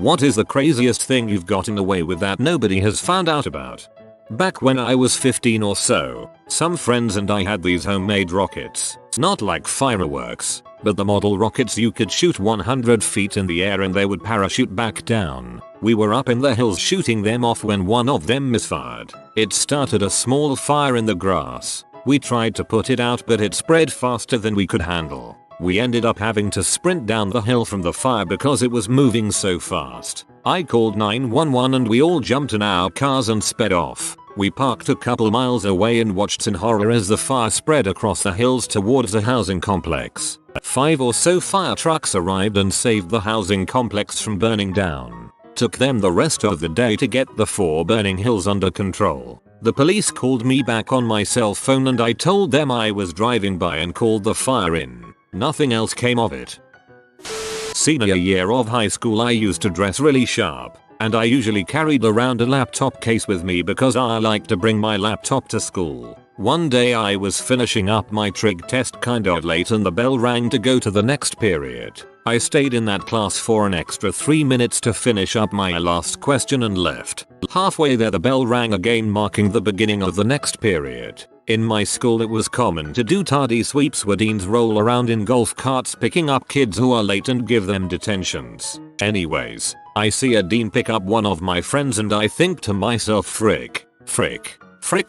What is the craziest thing you've gotten away with that nobody has found out about? Back when I was 15 or so, some friends and I had these homemade rockets. Not like fireworks, but the model rockets you could shoot 100 feet in the air and they would parachute back down. We were up in the hills shooting them off when one of them misfired. It started a small fire in the grass. We tried to put it out but it spread faster than we could handle. We ended up having to sprint down the hill from the fire because it was moving so fast. I called 911 and we all jumped in our cars and sped off. We parked a couple miles away and watched in horror as the fire spread across the hills towards a housing complex. 5 or so fire trucks arrived and saved the housing complex from burning down. Took them the rest of the day to get the 4 burning hills under control. The police called me back on my cell phone and I told them I was driving by and called the fire in. Nothing else came of it. Senior year of high school I used to dress really sharp, and I usually carried around a laptop case with me because I like to bring my laptop to school. One day I was finishing up my trig test kinda late and the bell rang to go to the next period. I stayed in that class for an extra 3 minutes to finish up my last question and left. Halfway there the bell rang again, marking the beginning of the next period. In my school it was common to do tardy sweeps where deans roll around in golf carts picking up kids who are late and give them detentions. Anyways, I see a dean pick up one of my friends and I think to myself, frick,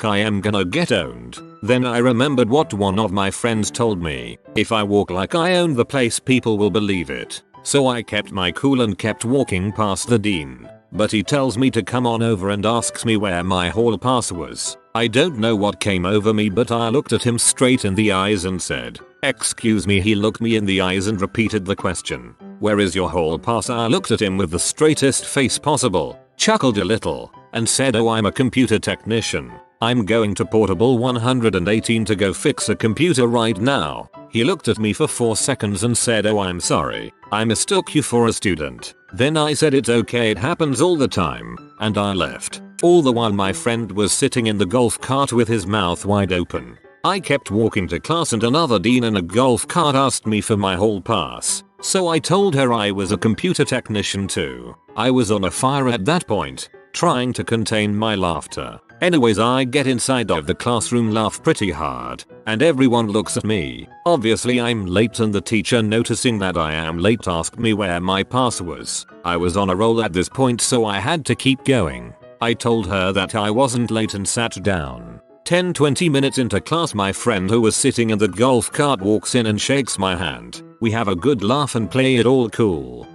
I am gonna get owned. Then I remembered what one of my friends told me. If I walk like I own the place people will believe it. So I kept my cool and kept walking past the dean. But he tells me to come on over and asks me where my hall pass was. I don't know what came over me but I looked at him straight in the eyes and said, "Excuse me." He looked me in the eyes and repeated the question. "Where is your hall pass?" I looked at him with the straightest face possible, chuckled a little, and said, "Oh, I'm a computer technician. I'm going to portable 118 to go fix a computer right now." He looked at me for 4 seconds and said, "Oh, I'm sorry. I mistook you for a student." Then I said, "It's okay, it happens all the time," and I left. All the while my friend was sitting in the golf cart with his mouth wide open. I kept walking to class and another dean in a golf cart asked me for my hall pass. So I told her I was a computer technician too. I was on a fire at that point, trying to contain my laughter. Anyways, I get inside of the classroom, laugh pretty hard, and everyone looks at me. Obviously I'm late and the teacher, noticing that I am late, asked me where my pass was. I was on a roll at this point so I had to keep going. I told her that I wasn't late and sat down. 10-20 minutes into class my friend who was sitting in the golf cart walks in and shakes my hand. We have a good laugh and play it all cool.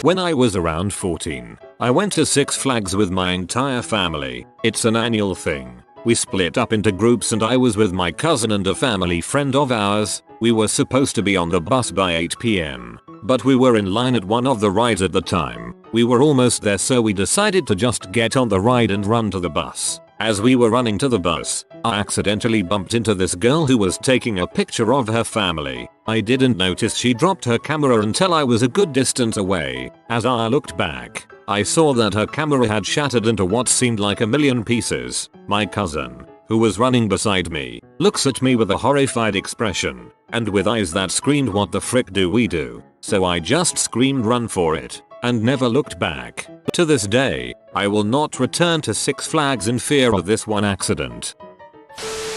When I was around 14, I went to Six Flags with my entire family. It's an annual thing. We split up into groups and I was with my cousin and a family friend of ours. We were supposed to be on the bus by 8 p.m. But we were in line at one of the rides at the time. We were almost there so we decided to just get on the ride and run to the bus. As we were running to the bus, I accidentally bumped into this girl who was taking a picture of her family. I didn't notice she dropped her camera until I was a good distance away. As I looked back, I saw that her camera had shattered into what seemed like a million pieces. My cousin, who was running beside me, looks at me with a horrified expression, and with eyes that screamed, "What the frick do we do?" So I just screamed, "Run for it," and never looked back. To this day, I will not return to Six Flags in fear of this one accident.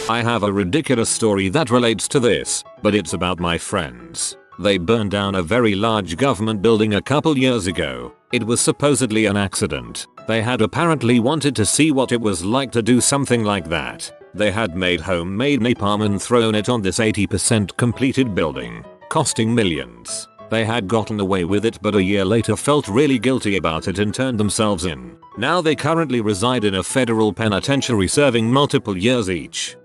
I have a ridiculous story that relates to this, but it's about my friends. They burned down a very large government building a couple years ago. It was supposedly an accident. They had apparently wanted to see what it was like to do something like that. They had made homemade napalm and thrown it on this 80% completed building, costing millions. They had gotten away with it but a year later felt really guilty about it and turned themselves in. Now they currently reside in a federal penitentiary serving multiple years each.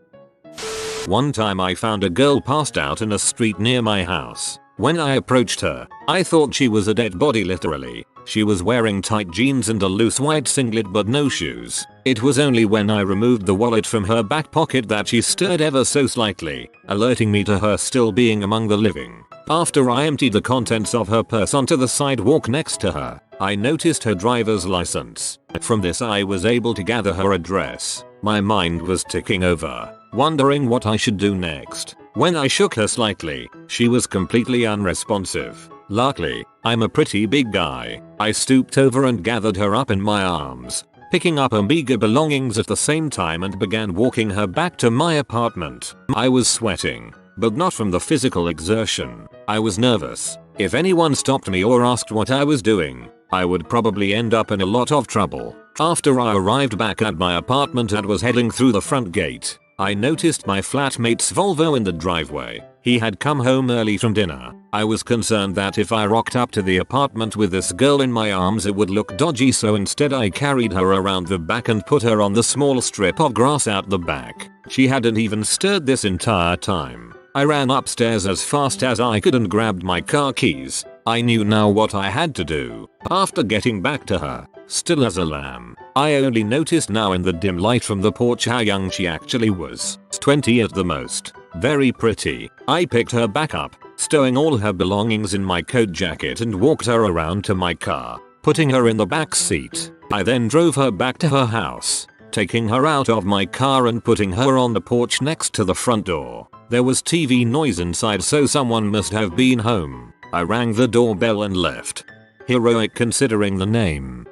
One time I found a girl passed out in a street near my house. When I approached her, I thought she was a dead body literally. She was wearing tight jeans and a loose white singlet but no shoes. It was only when I removed the wallet from her back pocket that she stirred ever so slightly, alerting me to her still being among the living. After I emptied the contents of her purse onto the sidewalk next to her, I noticed her driver's license. From this I was able to gather her address. My mind was ticking over, wondering what I should do next. When I shook her slightly, she was completely unresponsive. Luckily, I'm a pretty big guy. I stooped over and gathered her up in my arms, picking up her meager belongings at the same time and began walking her back to my apartment. I was sweating, but not from the physical exertion. I was nervous. If anyone stopped me or asked what I was doing, I would probably end up in a lot of trouble. After I arrived back at my apartment and was heading through the front gate, I noticed my flatmate's Volvo in the driveway. He had come home early from dinner. I was concerned that if I rocked up to the apartment with this girl in my arms it would look dodgy, so instead I carried her around the back and put her on the small strip of grass out the back. She hadn't even stirred this entire time. I ran upstairs as fast as I could and grabbed my car keys. I knew now what I had to do. After getting back to her, still as a lamb, I only noticed now in the dim light from the porch how young she actually was. 20 at the most. Very pretty. I picked her back up, stowing all her belongings in my coat jacket and walked her around to my car, putting her in the back seat. I then drove her back to her house, taking her out of my car and putting her on the porch next to the front door. There was TV noise inside, so someone must have been home. I rang the doorbell and left. Heroic considering the name.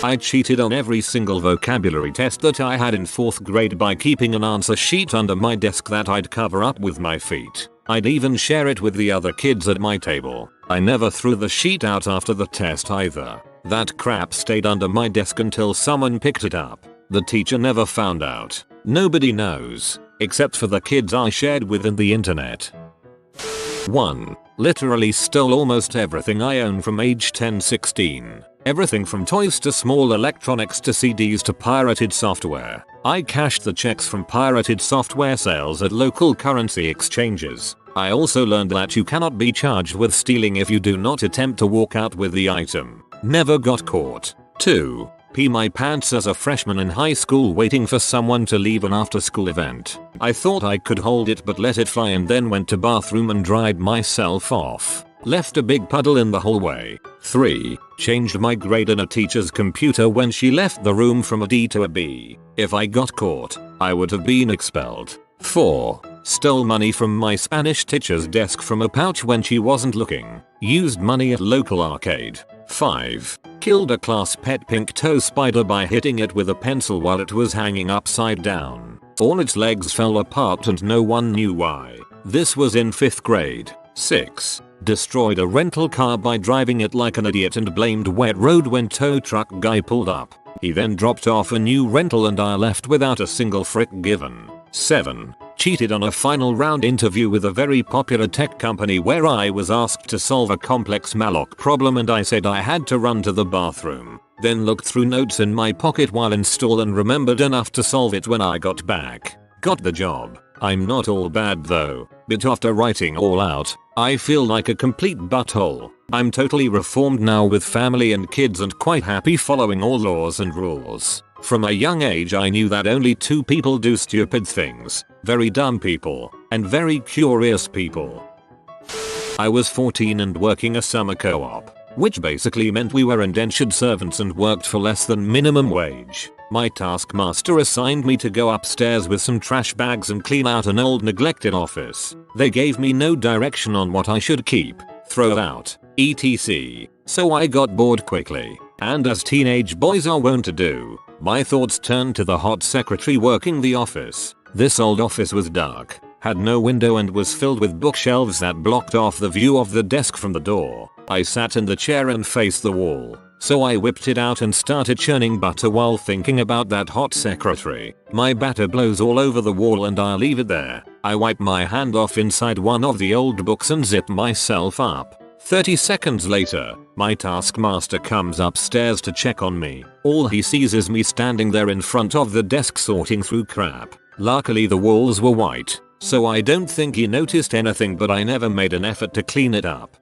I cheated on every single vocabulary test that I had in 4th grade by keeping an answer sheet under my desk that I'd cover up with my feet. I'd even share it with the other kids at my table. I never threw the sheet out after the test either. That crap stayed under my desk until someone picked it up. The teacher never found out. Nobody knows, except for the kids I shared with in the internet. 1. Literally stole almost everything I own from age 10-16. Everything from toys to small electronics to CDs to pirated software. I cashed the checks from pirated software sales at local currency exchanges. I also learned that you cannot be charged with stealing if you do not attempt to walk out with the item. Never got caught. 2. Pee my pants as a freshman in high school waiting for someone to leave an after school event. I thought I could hold it but let it fly and then went to bathroom and dried myself off. Left a big puddle in the hallway. 3. Changed my grade in a teacher's computer when she left the room from a D to a B. If I got caught, I would have been expelled. 4. Stole money from my Spanish teacher's desk from a pouch when she wasn't looking. Used money at local arcade. 5. Killed a class pet pink toe spider by hitting it with a pencil while it was hanging upside down. All its legs fell apart and no one knew why. This was in 5th grade. 6. Destroyed a rental car by driving it like an idiot and blamed wet road when tow truck guy pulled up. He then dropped off a new rental and I left without a single frick given. 7. Cheated on a final round interview with a very popular tech company where I was asked to solve a complex malloc problem and I said I had to run to the bathroom. Then looked through notes in my pocket while in stall and remembered enough to solve it when I got back. Got the job. I'm not all bad though, but after writing all out, I feel like a complete butthole. I'm totally reformed now with family and kids and quite happy following all laws and rules. From a young age I knew that only 2 people do stupid things. Very dumb people and very curious people. I was 14 and working a summer co-op, which basically meant we were indentured servants and worked for less than minimum wage. My taskmaster assigned me to go upstairs with some trash bags and clean out an old neglected office. They gave me no direction on what I should keep, throw out, etc. So I got bored quickly, and as teenage boys are wont to do, my thoughts turned to the hot secretary working the office. This old office was dark, had no window and was filled with bookshelves that blocked off the view of the desk from the door. I sat in the chair and faced the wall. So I whipped it out and started churning butter while thinking about that hot secretary. My batter blows all over the wall and I leave it there. I wipe my hand off inside one of the old books and zip myself up. 30 seconds later, my taskmaster comes upstairs to check on me. All he sees is me standing there in front of the desk sorting through crap. Luckily the walls were white, so I don't think he noticed anything, but I never made an effort to clean it up.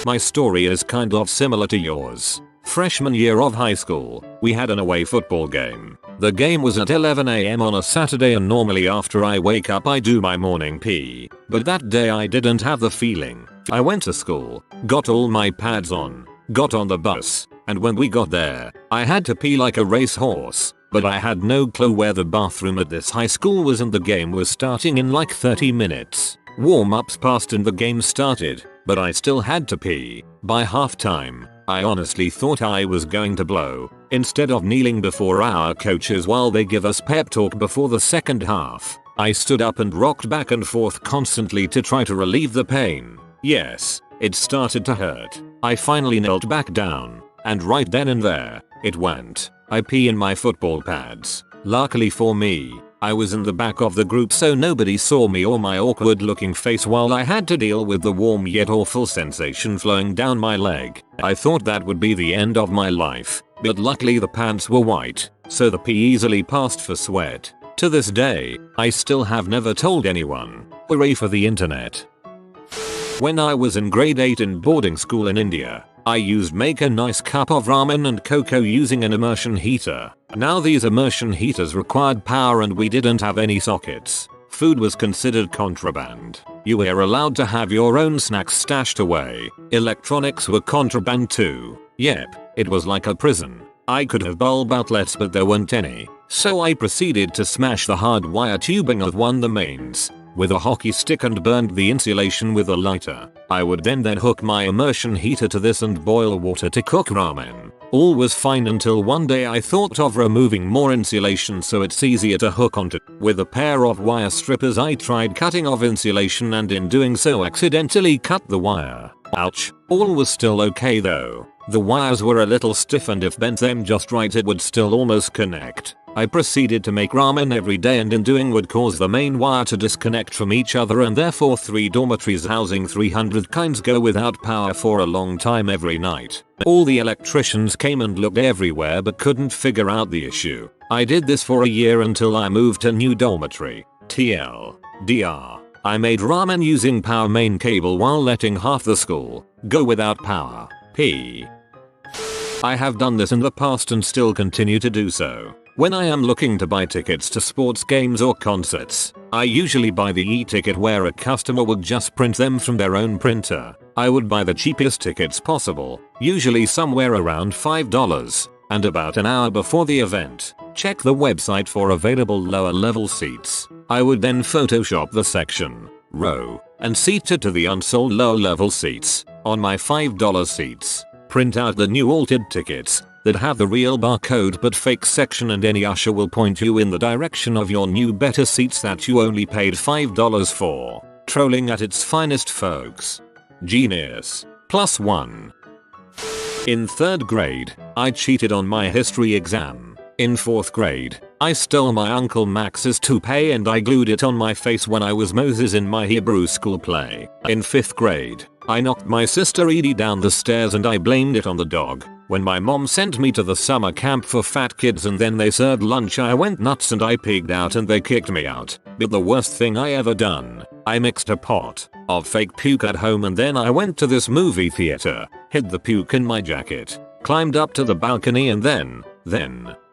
My story is kind of similar to yours. Freshman year of high school, we had an away football game. The game was at 11 AM on a Saturday and normally after I wake up I do my morning pee. But that day I didn't have the feeling. I went to school, got all my pads on, got on the bus, and when we got there, I had to pee like a racehorse. But I had no clue where the bathroom at this high school was and the game was starting in like 30 minutes. Warm-ups passed and the game started. but I still had to pee. By halftime, I honestly thought I was going to blow. Instead of kneeling before our coaches while they give us pep talk before the second half, I stood up and rocked back and forth constantly to try to relieve the pain. Yes, it started to hurt. I finally knelt back down, and right then and there, it went. I pee in my football pads. Luckily for me, I was in the back of the group so nobody saw me or my awkward looking face while I had to deal with the warm yet awful sensation flowing down my leg. I thought that would be the end of my life, but luckily the pants were white, so the pee easily passed for sweat. To this day, I still have never told anyone. Hooray for the internet. When I was in grade 8 in boarding school in India, I used make a nice cup of ramen and cocoa using an immersion heater. Now these immersion heaters required power and we didn't have any sockets. Food was considered contraband. You were allowed to have your own snacks stashed away. Electronics were contraband too. Yep, it was like a prison. I could have bulb outlets but there weren't any. So I proceeded to smash the hard wire tubing of one of the mains with a hockey stick and burned the insulation with a lighter. I would then hook my immersion heater to this and boil water to cook ramen. All was fine until one day I thought of removing more insulation so it's easier to hook onto. With a pair of wire strippers I tried cutting off insulation and in doing so accidentally cut the wire. Ouch. All was still okay though. The wires were a little stiff and if bent them just right it would still almost connect. I proceeded to make ramen every day and in doing would cause the main wire to disconnect from each other and therefore 3 dormitories housing 300 kinds go without power for a long time every night. All the electricians came and looked everywhere but couldn't figure out the issue. I did this for a year until I moved to new dormitory. TLDR. I made ramen using power main cable while letting half the school go without power. P. I have done this in the past and still continue to do so. When I am looking to buy tickets to sports games or concerts, I usually buy the e-ticket where a customer would just print them from their own printer. I would buy the cheapest tickets possible, usually somewhere around $5, and about an hour before the event, check the website for available lower level seats. I would then Photoshop the section, row, and seat it to the unsold lower level seats. On my $5 seats, print out the new altered tickets that have the real barcode but fake section and any usher will point you in the direction of your new better seats that you only paid $5 for. Trolling at its finest folks. Genius. +1. In 3rd grade, I cheated on my history exam. In 4th grade, I stole my Uncle Max's toupee and I glued it on my face when I was Moses in my Hebrew school play. In 5th grade, I knocked my sister Edie down the stairs and I blamed it on the dog. When my mom sent me to the summer camp for fat kids and then they served lunch I went nuts and I pigged out and they kicked me out. But the worst thing I ever done, I mixed a pot of fake puke at home and then I went to this movie theater, hid the puke in my jacket, climbed up to the balcony and then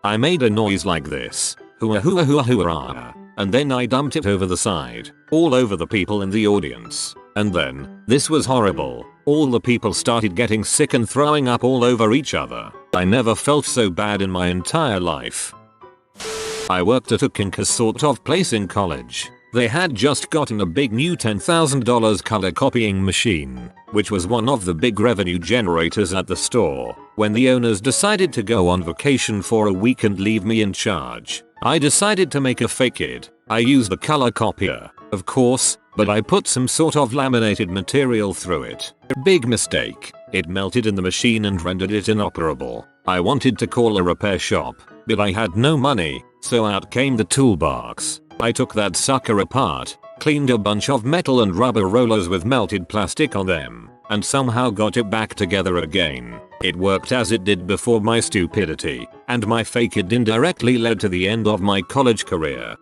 I made a noise like this. Hooah hooah hooah hooah. And then I dumped it over the side, all over the people in the audience. And then, this was horrible. All the people started getting sick and throwing up all over each other. I never felt so bad in my entire life. I worked at a kinker sort of place in college. They had just gotten a big new $10,000 color copying machine, which was one of the big revenue generators at the store. When the owners decided to go on vacation for a week and leave me in charge, I decided to make a fake it. I used the color copier, of course, but I put some sort of laminated material through it. Big mistake. It melted in the machine and rendered it inoperable. I wanted to call a repair shop, but I had no money, so out came the toolbox. I took that sucker apart, cleaned a bunch of metal and rubber rollers with melted plastic on them, and somehow got it back together again. It worked as it did before my stupidity, and my fake it indirectly led to the end of my college career.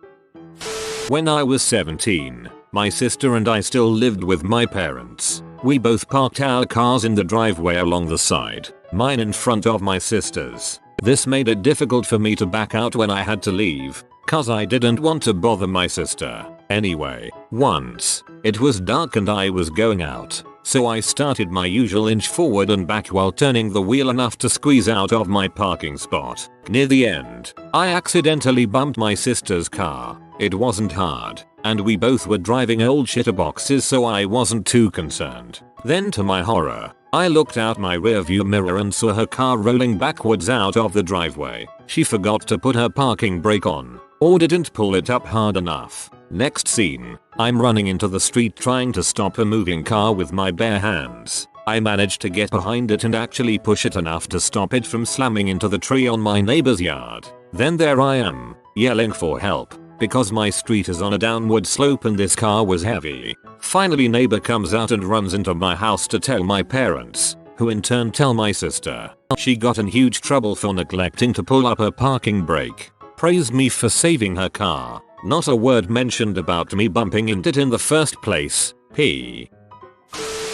When I was 17, my sister and I still lived with my parents. We both parked our cars in the driveway along the side, mine in front of my sister's. This made it difficult for me to back out when I had to leave, cause I didn't want to bother my sister. Anyway, once, it was dark and I was going out, so I started my usual inch forward and back while turning the wheel enough to squeeze out of my parking spot. Near the end, I accidentally bumped my sister's car. It wasn't hard, and we both were driving old shitterboxes so I wasn't too concerned. Then to my horror, I looked out my rearview mirror and saw her car rolling backwards out of the driveway. She forgot to put her parking brake on, or didn't pull it up hard enough. Next scene, I'm running into the street trying to stop a moving car with my bare hands. I managed to get behind it and actually push it enough to stop it from slamming into the tree on my neighbor's yard. Then there I am, yelling for help, because my street is on a downward slope and this car was heavy. Finally neighbor comes out and runs into my house to tell my parents, who in turn tell my sister. She got in huge trouble for neglecting to pull up her parking brake. Praised me for saving her car. Not a word mentioned about me bumping into it in the first place.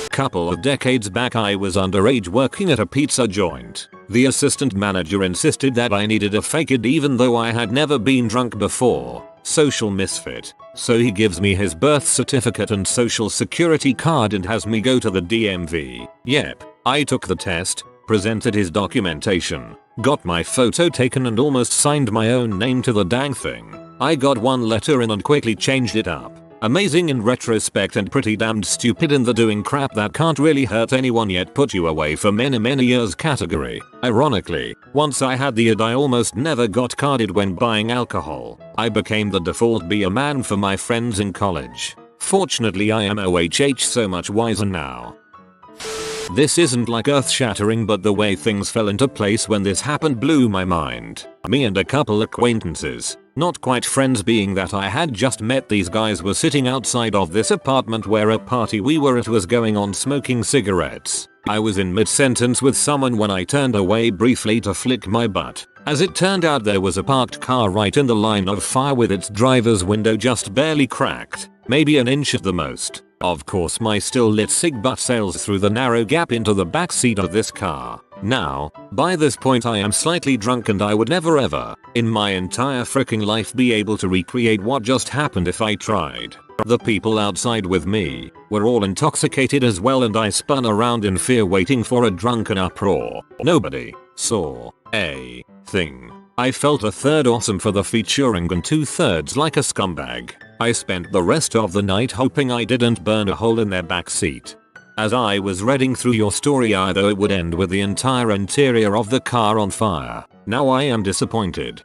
Couple of decades back I was underage working at a pizza joint. The assistant manager insisted that I needed a fake ID even though I had never been drunk before. Social misfit. So he gives me his birth certificate and social security card and has me go to the DMV. Yep, I took the test, presented his documentation, got my photo taken and almost signed my own name to the dang thing. I got one letter in and quickly changed it up. Amazing in retrospect and pretty damned stupid in the doing crap that can't really hurt anyone yet put you away for many years category. Ironically, once I had the ID I almost never got carded when buying alcohol. I became the default beer man for my friends in college. Fortunately I am so much wiser now. This isn't like earth shattering but the way things fell into place when this happened blew my mind. Me and a couple acquaintances, not quite friends being that I had just met these guys, were sitting outside of this apartment where a party we were at was going on smoking cigarettes. I was in mid-sentence with someone when I turned away briefly to flick my butt. As it turned out there was a parked car right in the line of fire with its driver's window just barely cracked, maybe an inch at the most. Of course my still lit cig butt sails through the narrow gap into the backseat of this car. Now, by this point I am slightly drunk and I would never ever, in my entire freaking life, be able to recreate what just happened if I tried. The people outside with me were all intoxicated as well and I spun around in fear waiting for a drunken uproar. Nobody saw a thing. I felt a third awesome for the featuring and 2/3 like a scumbag. I spent the rest of the night hoping I didn't burn a hole in their backseat. As I was reading through your story I thought it would end with the entire interior of the car on fire. Now I am disappointed.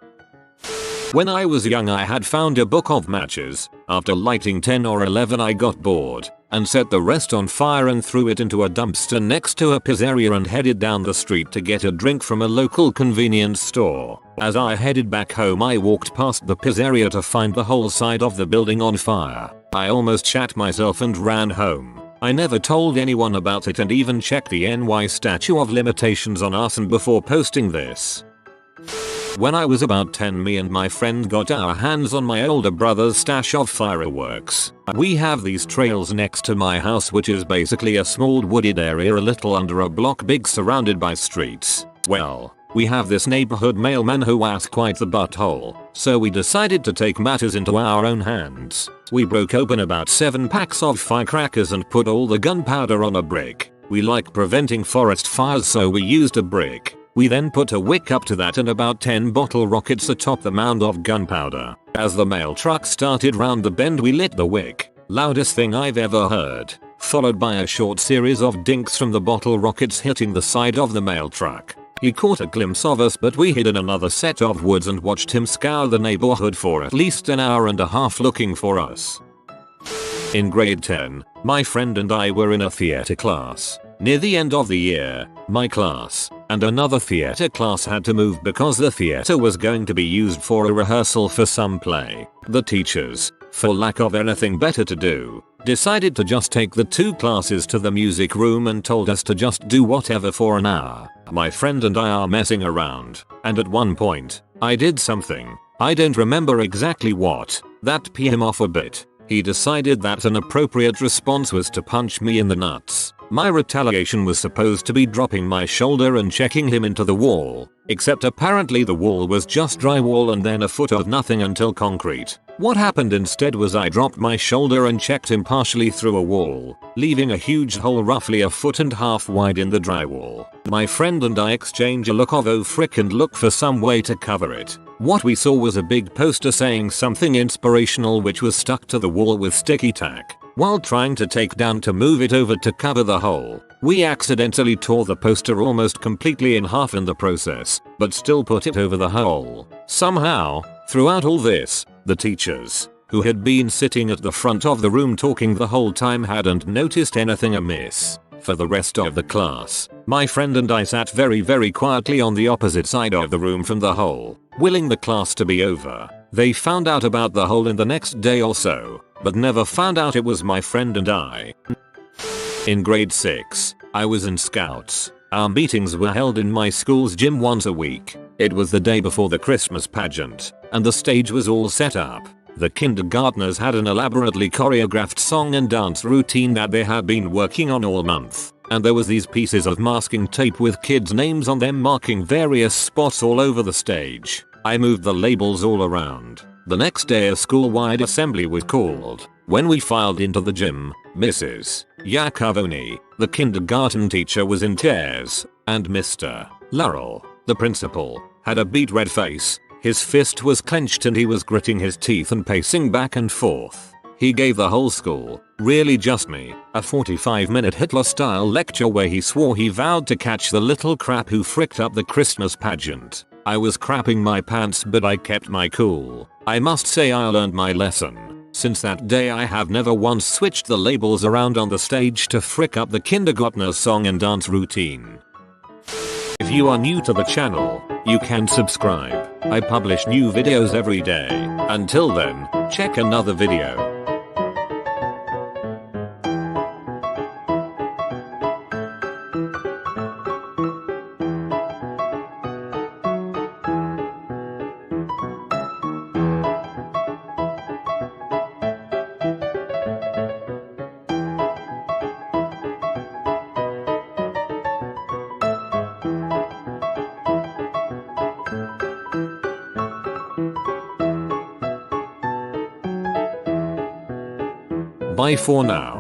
When I was young I had found a book of matches. After lighting 10 or 11 I got bored and set the rest on fire and threw it into a dumpster next to a pizzeria and headed down the street to get a drink from a local convenience store. As I headed back home I walked past the pizzeria to find the whole side of the building on fire. I almost shat myself and ran home. I never told anyone about it and even checked the NY statute of limitations on arson before posting this. When I was about 10 me and my friend got our hands on my older brother's stash of fireworks. We have these trails next to my house which is basically a small wooded area a little under a block big surrounded by streets. Well, we have this neighborhood mailman who was quite the butthole, so we decided to take matters into our own hands. We broke open about 7 packs of firecrackers and put all the gunpowder on a brick. We like preventing forest fires so we used a brick. We then put a wick up to that and about 10 bottle rockets atop the mound of gunpowder. As the mail truck started round the bend we lit the wick. Loudest thing I've ever heard. Followed by a short series of dinks from the bottle rockets hitting the side of the mail truck. He caught a glimpse of us but we hid in another set of woods and watched him scour the neighborhood for at least an hour and a half looking for us. In grade 10, my friend and I were in a theater class. Near the end of the year, my class and another theater class had to move because the theater was going to be used for a rehearsal for some play. The teachers, for lack of anything better to do, decided to just take the 2 classes to the music room and told us to just do whatever for an hour. My friend and I are messing around, and at one point, I did something, I don't remember exactly what, that pissed him off a bit. He decided that an appropriate response was to punch me in the nuts. My retaliation was supposed to be dropping my shoulder and checking him into the wall, except apparently the wall was just drywall and then a foot of nothing until concrete. What happened instead was I dropped my shoulder and checked him partially through a wall, leaving a huge hole roughly a foot and a half wide in the drywall. My friend and I exchange a look of oh frick and look for some way to cover it. What we saw was a big poster saying something inspirational which was stuck to the wall with sticky tack. While trying to take down to move it over to cover the hole, we accidentally tore the poster almost completely in half in the process, but still put it over the hole. Somehow, throughout all this, the teachers, who had been sitting at the front of the room talking the whole time, hadn't noticed anything amiss. For the rest of the class, my friend and I sat very quietly on the opposite side of the room from the hole, willing the class to be over. They found out about the hole in the next day or so, but never found out it was my friend and I. In grade 6, I was in Scouts. Our meetings were held in my school's gym once a week. It was the day before the Christmas pageant, and the stage was all set up. The kindergartners had an elaborately choreographed song and dance routine that they had been working on all month, and there was these pieces of masking tape with kids' names on them marking various spots all over the stage. I moved the labels all around. The next day a school-wide assembly was called. When we filed into the gym, Mrs. Yakovoni, the kindergarten teacher, was in tears, and Mr. Laurel, the principal, had a beet red face. His fist was clenched and he was gritting his teeth and pacing back and forth. He gave the whole school, really just me, a 45-minute Hitler-style lecture where he swore he vowed to catch the little crap who fricked up the Christmas pageant. I was crapping my pants, but I kept my cool. I must say I learned my lesson. Since that day I have never once switched the labels around on the stage to frick up the kindergartner song and dance routine. If you are new to the channel, you can subscribe. I publish new videos every day. Until then, check another video. Bye for now.